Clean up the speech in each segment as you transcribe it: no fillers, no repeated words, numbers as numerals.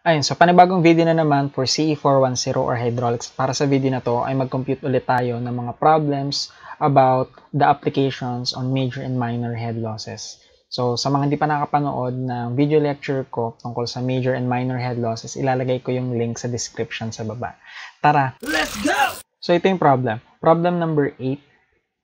Ayun, so panibagong video na naman for CE410 or hydraulics. Para sa video na to ay mag-compute ulit tayo ng mga problems about the applications on major and minor head losses. So sa mga hindi pa nakapanood ng video lecture ko tungkol sa major and minor head losses, ilalagay ko yung link sa description sa baba. Tara! Let's go! So ito yung problem. Problem number 8.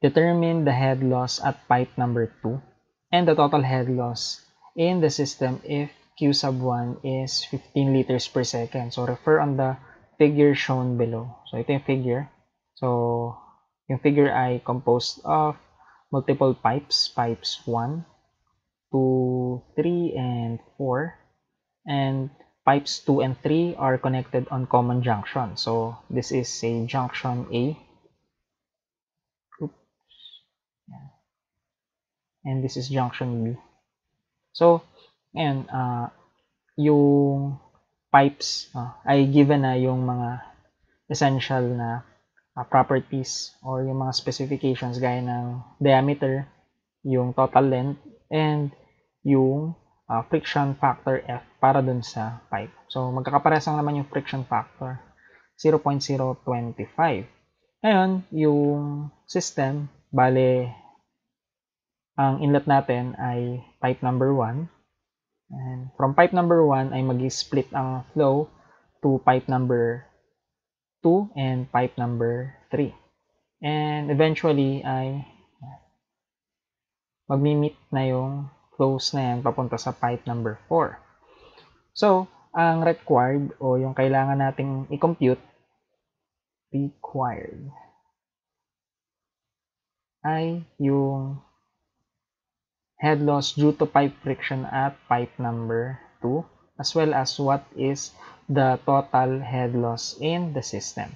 Determine the head loss at pipe number 2 and the total head loss in the system if Q sub 1 is 15 liters per second. So, refer on the figure shown below. So, ito yung figure. So, yung figure ay composed of multiple pipes. Pipes 1, 2, 3, and 4. And pipes 2 and 3 are connected on common junction. So, this is a junction A. And this is junction B. So, ayan, yung pipes ay given na yung mga essential na properties or yung mga specifications gaya ng diameter, yung total length, and yung friction factor F para dun sa pipe. So, magkakaparehas lang naman yung friction factor, 0.025. Ngayon, yung system, bale, ang inlet natin ay pipe number 1. And from pipe number 1 ay mag-split ang flow to pipe number 2 and pipe number 3. And eventually ay mag-meet na yung flows na yan papunta sa pipe number 4. So, ang required o yung kailangan nating i-compute ay yung head loss due to pipe friction at pipe number 2, as well as what is the total head loss in the system.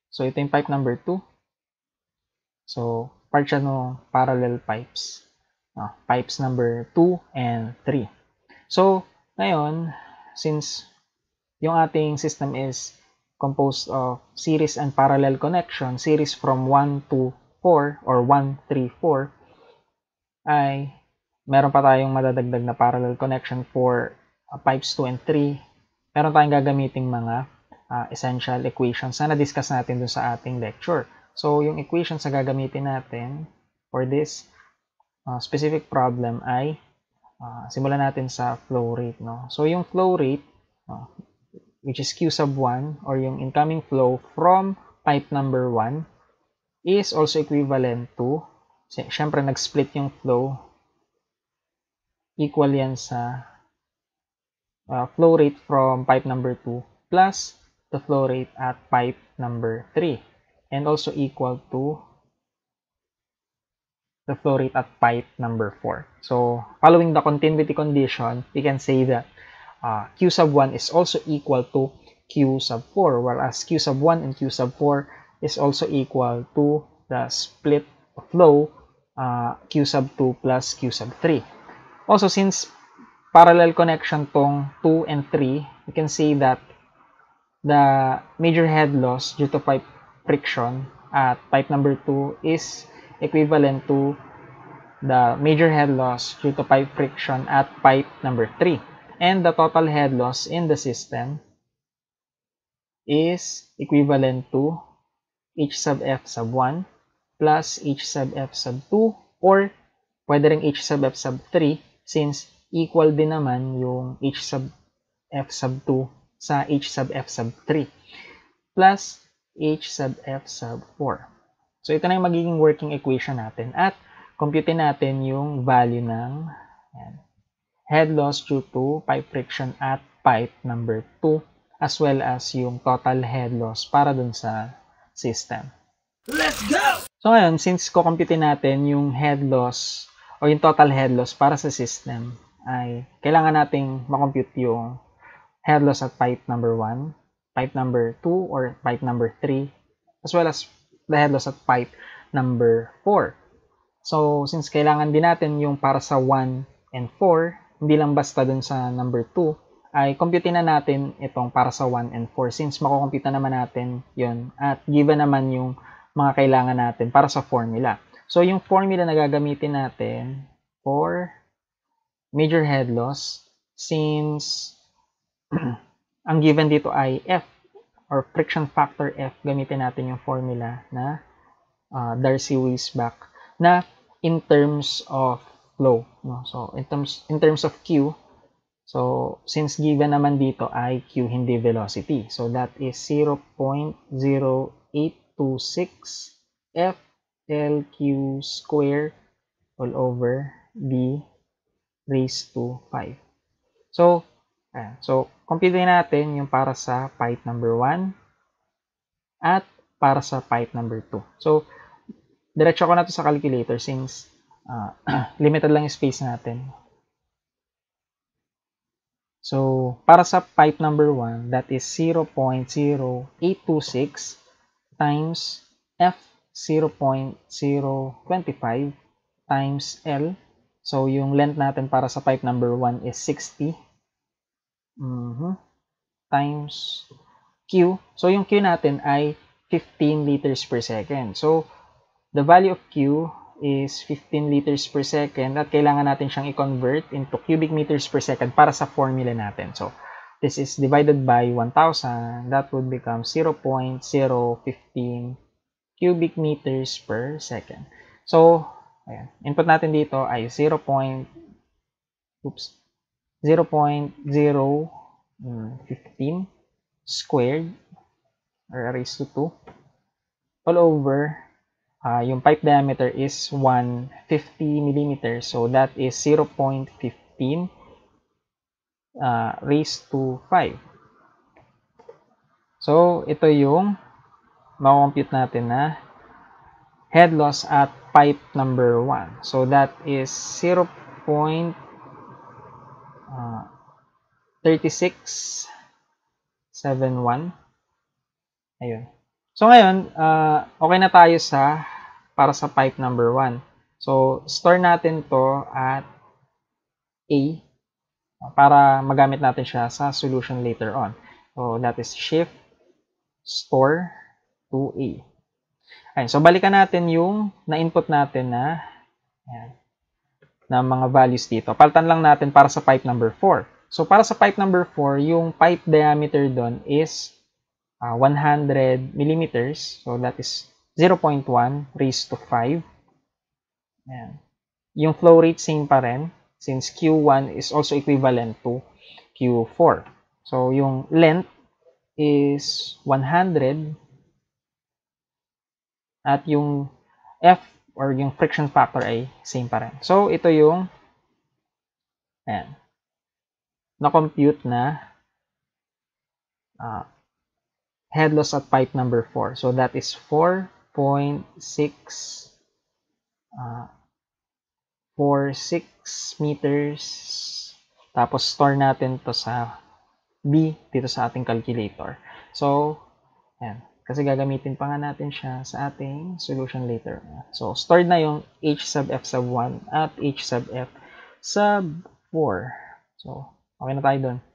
So, ito yung pipe number 2. So, part siya ng parallel pipes. Pipes number 2 and 3. So, ngayon, since yung ating system is composed of series and parallel connection, series from 1 to 4 or 1, 3, 4, ay meron pa tayong madadagdag na parallel connection for pipes 2 and 3. Meron tayong gagamiting mga essential equations na na-discuss natin dun sa ating lecture. So, yung equations na gagamitin natin for this specific problem ay simulan natin sa flow rate. No? So, yung flow rate, which is Q sub 1 or yung incoming flow from pipe number 1 is also equivalent to, syempre nag-split yung flow, equal yan sa flow rate from pipe number 2 plus the flow rate at pipe number 3 and also equal to the flow rate at pipe number 4. So, following the continuity condition, we can say that Q sub 1 is also equal to Q sub 4, whereas Q sub 1 and Q sub 4 is also equal to the split flow Q sub 2 plus Q sub 3. Also, since parallel connection tong 2 and 3, we can say that the major head loss due to pipe friction at pipe number 2 is equivalent to the major head loss due to pipe friction at pipe number 3. And the total head loss in the system is equivalent to H sub F sub 1 plus H sub F sub 2 or pwede rin H sub F sub 3 since equal din naman yung H sub F sub 2 sa H sub F sub 3 plus H sub F sub 4. So, ito na yung magiging working equation natin at compute natin yung value ng head loss due to pipe friction at pipe number 2 as well as yung total head loss para dun sa system. Let's go! So ngayon, since kukumpute natin yung head loss o yung total head loss para sa system, ay kailangan nating makompute yung head loss at pipe number 1, pipe number 2, or pipe number 3, as well as the head loss at pipe number 4. So, since kailangan din natin yung para sa 1 and 4, hindi lang basta dun sa number 2, ay compute na natin itong para sa 1 and 4 since makukompute na naman natin yun at given naman yung mga kailangan natin para sa formula. So, yung formula na gagamitin natin for major head loss, since ang given dito ay F or friction factor F. Gamitin natin yung formula na Darcy-Weisbach na in terms of flow, no? So in terms of Q, so since given naman dito ay Q hindi velocity, so that is 0.0826 F LQ square all over B raised to 5. So compute natin yung para sa pipe number 1 at para sa pipe number 2. So, diretso ko na to sa calculator since limited lang yung space natin. So, para sa pipe number 1, that is 0.0826 times F 0.025 times L. So, yung length natin para sa pipe number 1 is 60 times Q. So, yung Q natin ay 15 liters per second. So, the value of Q is 15 liters per second at kailangan natin siyang i-convert into cubic meters per second para sa formula natin. So, this is divided by 1,000. That would become 0.015 cubic meters per second. So, ayan. Input natin dito ay 0.015 squared or raised to 2 all over yung pipe diameter is 150 millimeters, so that is 0.15 raised to 5. So ito yung ma-compute natin na head loss at pipe number 1. So that is 0.3671. Ayun. So ngayon, okay na tayo para sa pipe number 1. So store natin to at A para magamit natin siya sa solution later on. So that is shift store to A. Ayun. So balikan natin yung na-input natin na mga values dito. Palitan lang natin para sa pipe number 4. So para sa pipe number 4, yung pipe diameter doon is 100 millimeters. So that is 0.1 raised to 5. Ayan. Yung flow rate same pa rin since Q1 is also equivalent to Q4. So yung length is 100 at yung F or yung friction factor ay same pa rin. So ito yung na-compute na head loss at pipe number 4. So that is 4.646 meters. Tapos store natin to sa B dito sa ating calculator. So, ayan. Kasi gagamitin pa nga natin siya sa ating solution later. So, stored na yung H sub F sub 1 at H sub F sub 4. So, okay na tayo dun.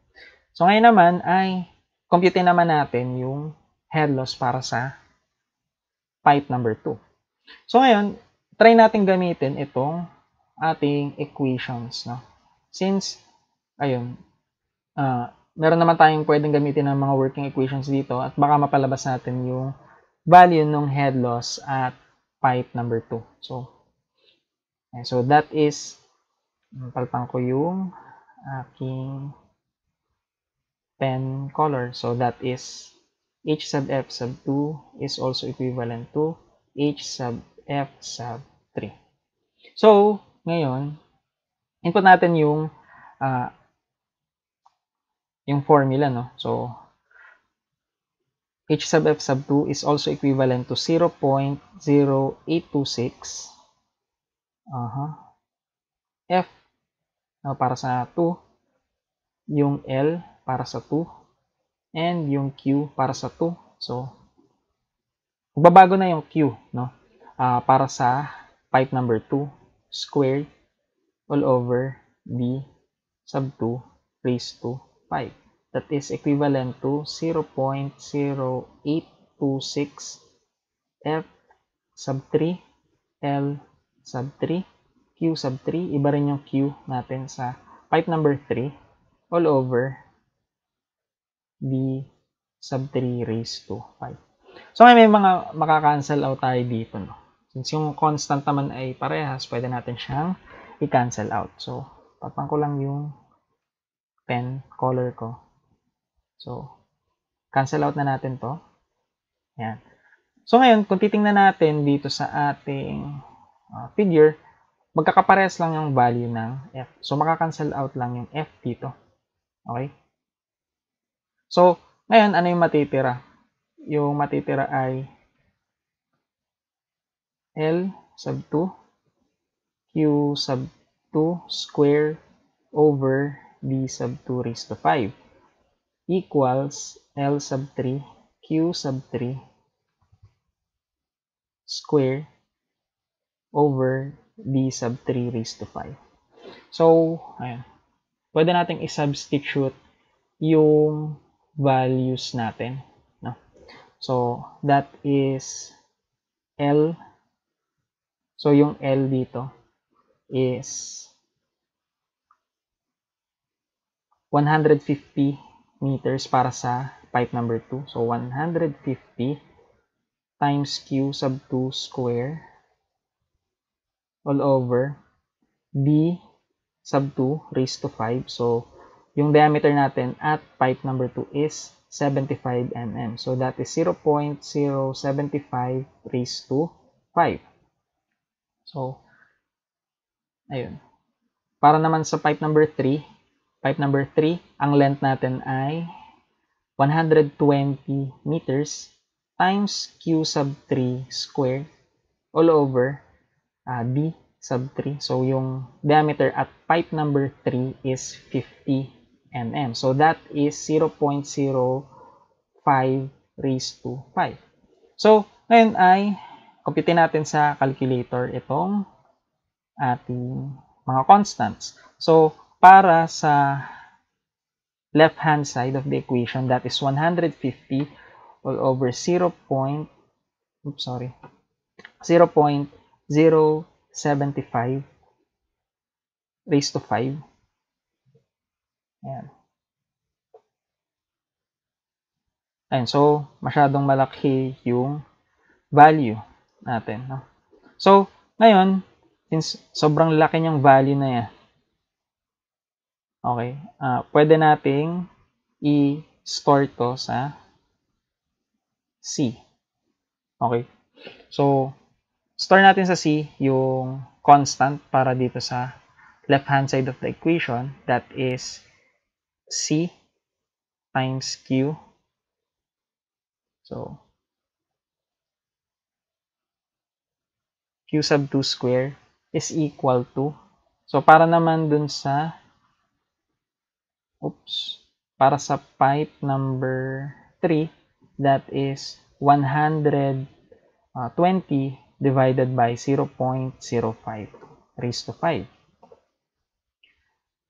So, ngayon naman ay compute naman natin yung head loss para sa pipe number 2. So, ngayon, try natin gamitin itong ating equations. No? Since, ayun, meron naman tayong pwedeng gamitin ng mga working equations dito at baka mapalabas natin yung value ng head loss at pipe number 2. So that is, palitan ko yung aking pen color. So that is H sub F sub 2 is also equivalent to H sub F sub 3. So, ngayon, input natin yung formula, no? So, H sub F sub 2 is also equivalent to 0.0826 F para sa 2, yung L para sa 2, and yung Q para sa 2. So, magbabago na yung Q, no? Para sa pipe number 2 squared all over B sub 2 raised to 5. That is equivalent to 0.0826 F sub 3, L sub 3, Q sub 3. Iba rin yung Q natin sa pipe number 3 all over b sub 3 raised to 5. So, may mga makakancel out tayo dito, no? Since yung constant naman ay parehas, pwede natin siyang i-cancel out. So, papang ko lang yung pen color ko. So, cancel out na natin to. Ayan. So, ngayon, kung titingnan natin dito sa ating figure, magkakaparehas lang yung value ng f. So, makakancel out lang yung f dito. Okay? So, ngayon, ano yung matitira? Yung matitira ay L sub 2 Q sub 2 square over B sub 2 raised to 5 equals L sub 3 Q sub 3 square over B sub 3 raised to 5. So, ayan. Pwede nating i-substitute yung values natin. No? So, that is L. So, yung L dito is 150 meters para sa pipe number 2. So, 150 times Q sub 2 square all over B sub 2 raised to 5. So, yung diameter natin at pipe number 2 is 75 mm. So, that is 0.075 raised to 5. So, ayun. Para naman sa pipe number 3, ang length natin ay 120 meters times Q sub 3 square all over B sub 3. So, yung diameter at pipe number 3 is 50 mm. So, that is 0.05 raised to 5. So, ngayon ay compute natin sa calculator itong ating mga constants. So, para sa left-hand side of the equation, that is 150 all over 0.075 raised to 5. Ayan. Ayan. So, masyadong malaki yung value natin. No? So, ngayon, since sobrang laki niyang value na yan, okay, pwede nating i-store to sa C. Okay. So, store natin sa C yung constant para dito sa left-hand side of the equation. That is C times Q. So, Q sub 2 square is equal to, so para naman dun sa, para sa pipe number 3, that is 120 divided by 0.05 raised to 5.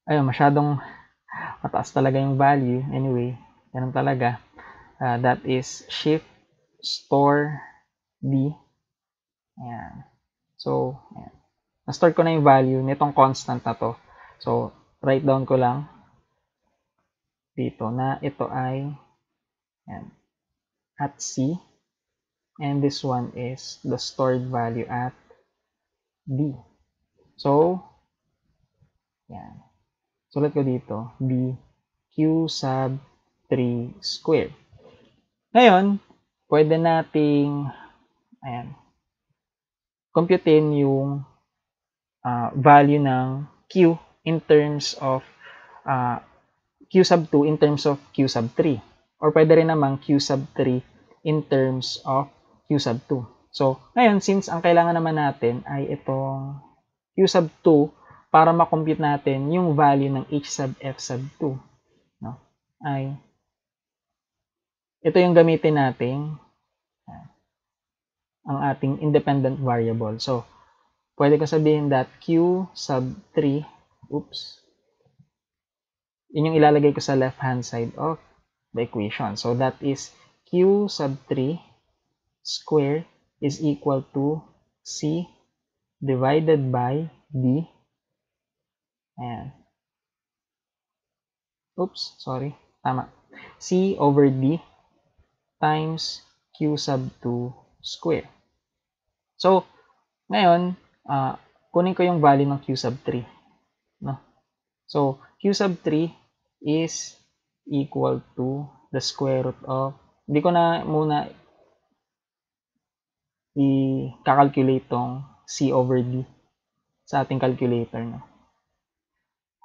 Ayun, masyadong mataas talaga yung value. Anyway, ganun talaga. That is shift store B. Ayan. So, ayan. Na-store ko na yung value nitong constant na to. So, write down ko lang dito na ito ay ayan, at C. And this one is the stored value at B. So, ayan. Sulat ko dito, B Q sub 3 square. Ngayon, pwede nating ayan, computein yung value ng Q in terms of Q sub 2 in terms of Q sub 3. Or pwede rin naman Q sub 3 in terms of Q sub 2. So, ngayon, since ang kailangan naman natin ay itong Q sub 2 para makompute natin yung value ng H sub F sub 2, no? Ay ito yung gamitin nating ang ating independent variable. So, pwede ko sabihin that Q sub 3, yun yung ilalagay ko sa left-hand side of the equation. So, that is Q sub 3 square is equal to C divided by D. Ayan. Tama. C over D times Q sub 2 square. So, ngayon, kunin ko yung value ng Q sub 3. No? So, Q sub 3 is equal to the square root of, hindi ko na muna i-calculate tong C over D sa ating calculator. No?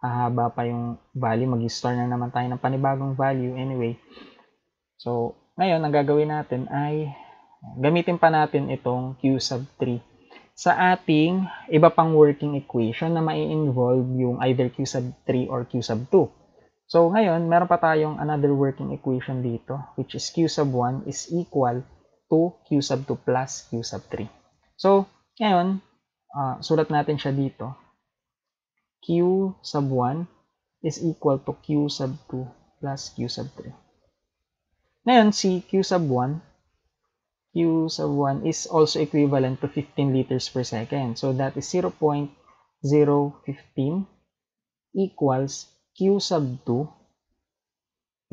Hahaba pa yung value, mag-store na naman tayo ng panibagong value anyway. So, ngayon, ang gagawin natin ay gamitin pa natin itong Q sub 3 sa ating iba pang working equation na mai-involve yung either Q sub 3 or Q sub 2. So, ngayon, meron pa tayong another working equation dito, which is Q sub 1 is equal to Q sub 2 plus Q sub 3. So, ngayon, sulat natin siya dito. Q sub 1 is equal to Q sub 2 plus Q sub 3. Ngayon, si Q sub 1 is also equivalent to 15 liters per second. So, that is 0.015 equals Q sub 2,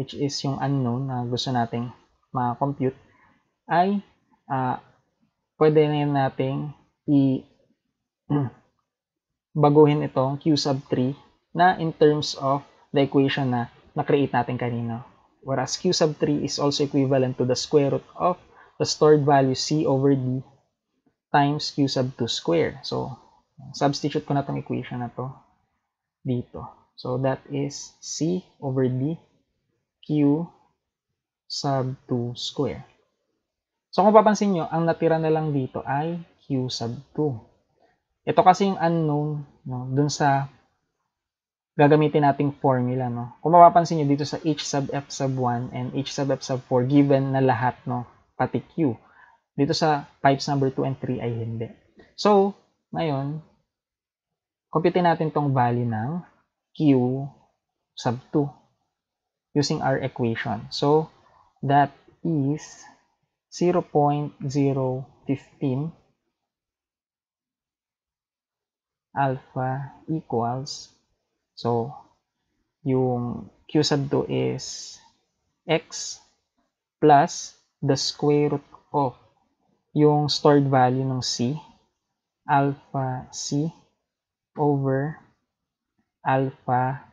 which is yung unknown na gusto nating ma-compute, ay pwede na yun nating baguhin itong Q sub 3 na in terms of the equation na na-create natin kanina. Whereas Q sub 3 is also equivalent to the square root of the stored value C over D times Q sub 2 square. So, substitute ko na itong equation na to dito. So, that is C over D Q sub 2 square. So, kung papansin nyo, ang natira na lang dito ay Q sub 2. Ito kasi yung unknown, no, dun sa gagamitin nating formula. No? Kung mapapansin nyo dito sa H sub F sub 1 and H sub F sub 4, given na lahat, no, pati Q. Dito sa pipes number 2 and 3 ay hindi. So, ngayon, compute natin tong value ng Q sub 2 using our equation. So, that is 0.015 alpha equals, so, yung Q sub 2 is X plus the square root of yung stored value ng C, alpha C over alpha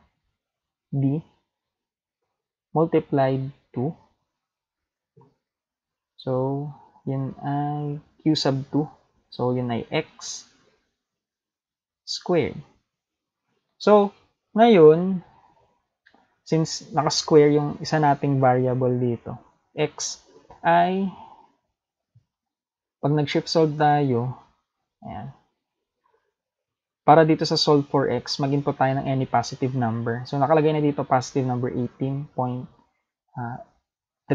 D multiplied to, so, yun ay Q sub 2, so, yun ay X squared. So, ngayon, since naka-square yung isa nating variable dito, X ay, pag nag-shift solve tayo, ayan, para dito sa solve for X, mag-input tayo ng any positive number. So, nakalagay na dito positive number 18.3235.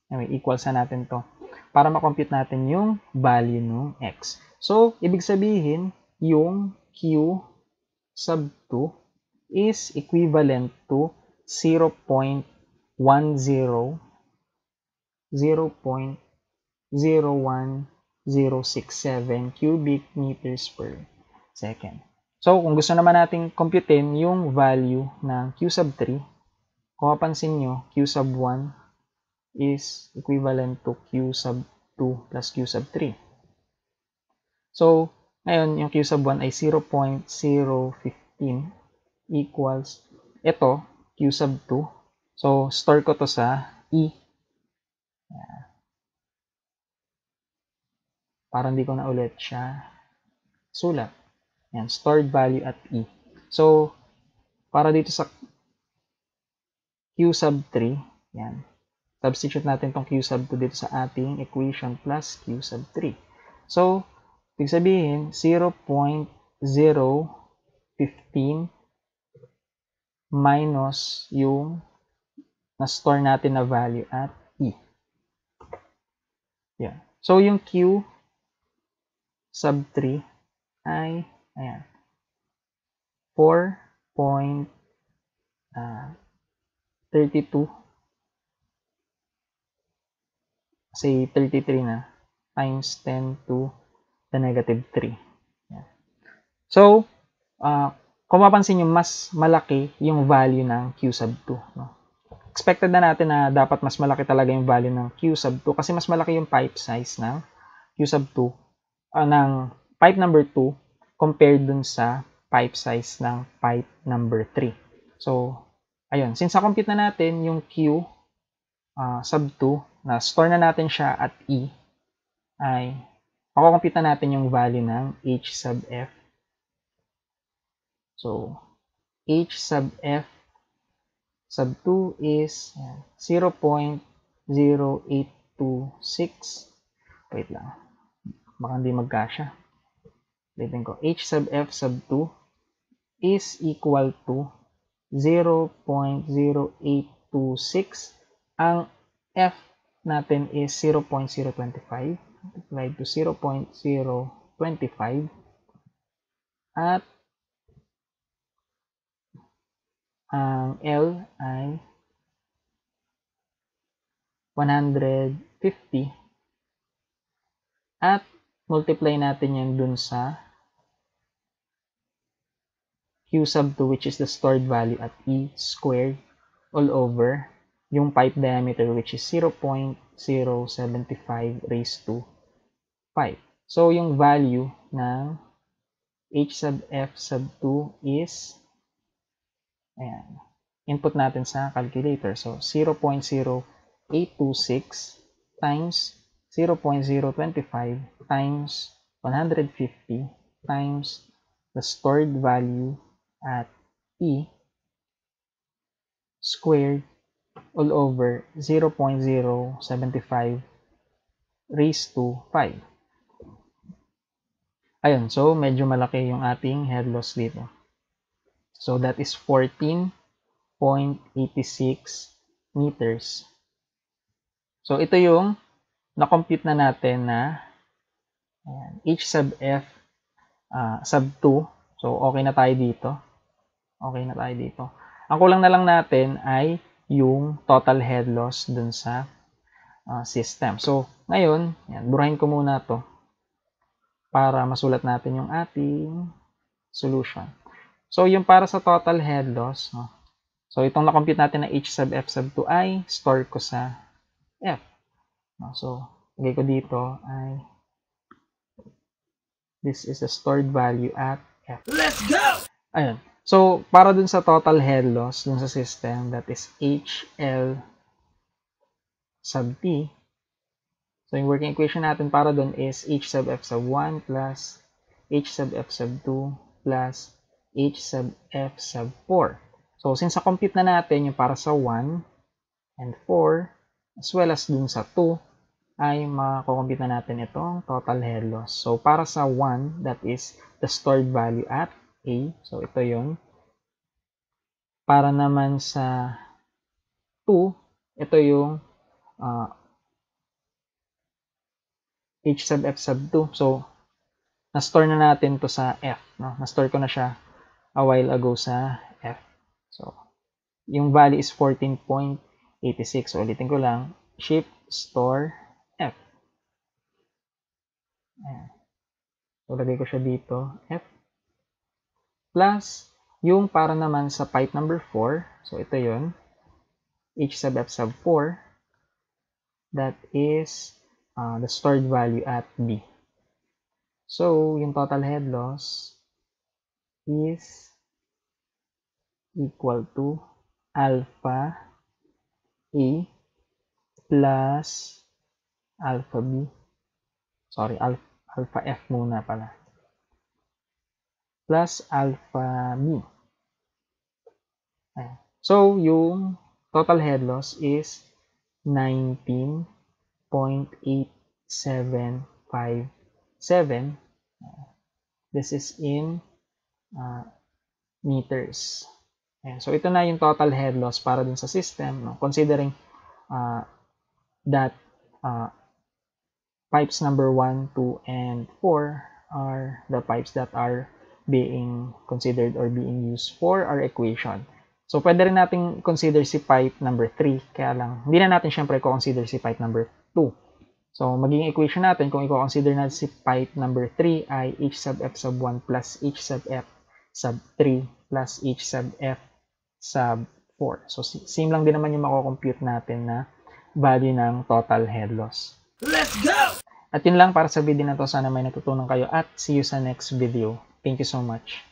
Anyway, equals na natin to para ma-compute natin yung value ng X. So, ibig sabihin, yung Q sub 2 is equivalent to 0.10 0.01067 cubic meters per second. So, kung gusto naman nating computein yung value ng Q sub 3, kung mapansin nyo, Q sub 1 is equivalent to Q sub 2 plus Q sub 3. So, ngayon, yung Q sub 1 ay 0.015 equals, ito, Q sub 2. So, store ko to sa E. Para hindi ko na ulit siya sulat. Yan, stored value at E. So, para dito sa Q sub 3, yan, substitute natin tong Q sub 2 dito sa ating equation plus Q sub 3. So, ibig sabihin, 0.015 minus yung na-store natin na value at E. Yan. So, yung Q sub 3 ay, ayan, 4.32, say 33 na, times 10 to the negative 3. Yan. So, kung mapansin nyo, mas malaki yung value ng Q sub 2. No? expected na natin na dapat mas malaki talaga yung value ng Q sub 2 kasi mas malaki yung pipe size ng Q sub 2 ng pipe number 2 compared dun sa pipe size ng pipe number 3. So, ayun. Since na-compute na natin yung Q sub 2, na store na natin siya at E, ay makukompute na natin yung value ng H sub F. So, H sub F sub 2 is 0.0826. Wait lang. Baka hindi magkasya. Ulitin ko. H sub F sub 2 is equal to 0.0826. Ang F natin is 0.025 multiplied to 0.025 at ang L ay 150 at multiply natin yan dun sa Q sub 2 which is the stored value at E squared all over yung pipe diameter which is 0.075 raised to 5. So yung value ng H sub F sub 2 is, ayan, input natin sa calculator. So 0.0826 times 0.025 times 150 times the stored value at E squared all over 0.075 raised to 5. Ayun, so medyo malaki yung ating head loss dito. So that is 14.86 meters. So ito yung na-compute na natin na H sub F sub 2. So okay na tayo dito. Okay na tayo dito. Ang kulang na lang natin ay yung total head loss dun sa system. So ngayon, burahin ko muna to para masulat natin yung ating solution. So yung para sa total head loss, so itong na-compute natin na H sub F sub 2 ay store ko sa F. So lagay ko dito ay this is the stored value at F. Let's go! Ayun. So, para dun sa total head loss dun sa system, that is HL sub T. So, yung working equation natin para dun is H sub F sub 1 plus H sub F sub 2 plus H sub F sub 4. So, since na-compute na natin yung para sa 1 and 4, as well as dun sa 2, ay makakompute na natin itong total head loss. So, para sa 1, that is the stored value at A. So, ito yun. Para naman sa 2, ito yung H sub F sub 2. So, na-store na natin to sa F. No? Na-store ko na siya a while ago sa F. So, yung value is 14.86. So, ulitin ko lang. Shift, store, F. Ayan. So, lagay ko siya dito. F. Plus, yung para naman sa pipe number 4. So, ito yun. H sub F sub 4. That is the stored value at B. So, yung total head loss is equal to alpha A plus alpha B. Sorry, alpha F muna pala. Plus alpha B. Ayan. So, yung total head loss is 19.8757. This is in meters. Ayan. So, ito na yung total head loss para dun sa system. No? Considering that pipes number 1, 2, and 4 are the pipes that are being considered or being used for our equation. So, pwede rin natin consider si pipe number 3. Kaya lang, hindi na natin syempre i-consider si pipe number 2. So, magiging equation natin, kung i-consider natin si pipe number 3 ay H sub F sub 1 plus H sub F sub 3 plus H sub F sub 4. So, same lang din naman yung mako-compute natin na value ng total head loss. Let's go! At yun lang para sa video na to. Sana may natutunan kayo at see you sa next video. Thank you so much.